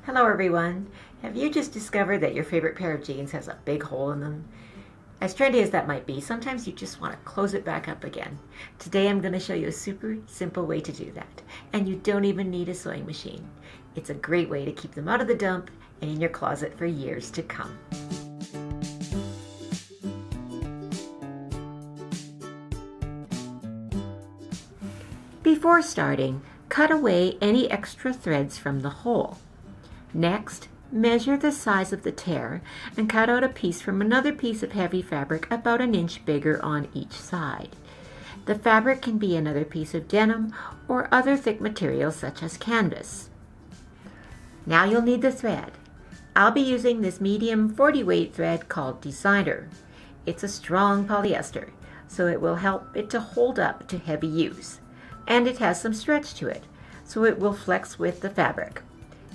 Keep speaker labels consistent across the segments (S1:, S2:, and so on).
S1: Hello everyone! Have you just discovered that your favorite pair of jeans has a big hole in them? As trendy as that might be, sometimes you just want to close it back up again. Today I'm going to show you a super simple way to do that, and you don't even need a sewing machine. It's a great way to keep them out of the dump and in your closet for years to come. Before starting, cut away any extra threads from the hole. Next, measure the size of the tear and cut out a piece from another piece of heavy fabric about an inch bigger on each side. The fabric can be another piece of denim or other thick material such as canvas. Now you'll need the thread. I'll be using this medium 40 weight thread called Designer. It's a strong polyester, so it will help it to hold up to heavy use. And it has some stretch to it, so it will flex with the fabric.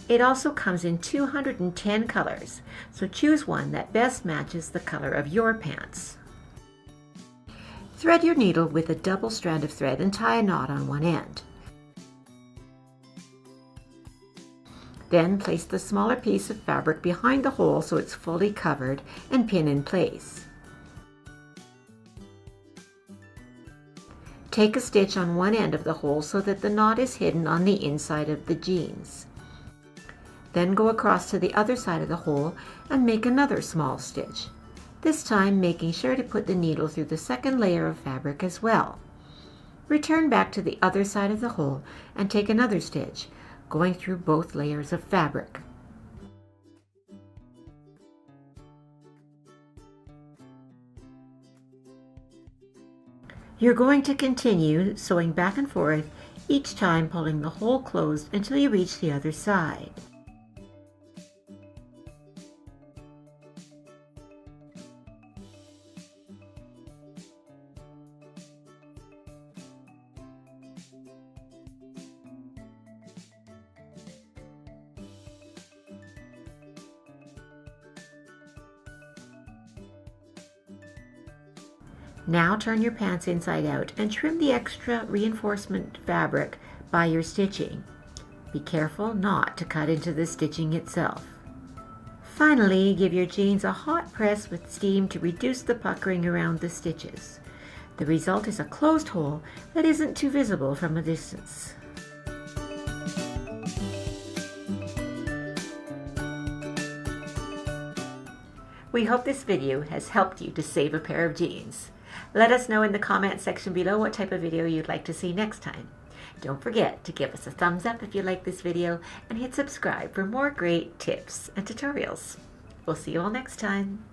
S1: It also comes in 210 colors, so choose one that best matches the color of your pants. Thread your needle with a double strand of thread and tie a knot on one end. Then place the smaller piece of fabric behind the hole so it's fully covered and pin in place. Take a stitch on one end of the hole so that the knot is hidden on the inside of the jeans. Then go across to the other side of the hole and make another small stitch, this time making sure to put the needle through the second layer of fabric as well. Return back to the other side of the hole and take another stitch, going through both layers of fabric. You're going to continue sewing back and forth, each time pulling the hole closed until you reach the other side. Now turn your pants inside out and trim the extra reinforcement fabric by your stitching. Be careful not to cut into the stitching itself. Finally, give your jeans a hot press with steam to reduce the puckering around the stitches. The result is a closed hole that isn't too visible from a distance. We hope this video has helped you to save a pair of jeans. Let us know in the comment section below what type of video you'd like to see next time. Don't forget to give us a thumbs up if you like this video and hit subscribe for more great tips and tutorials. We'll see you all next time.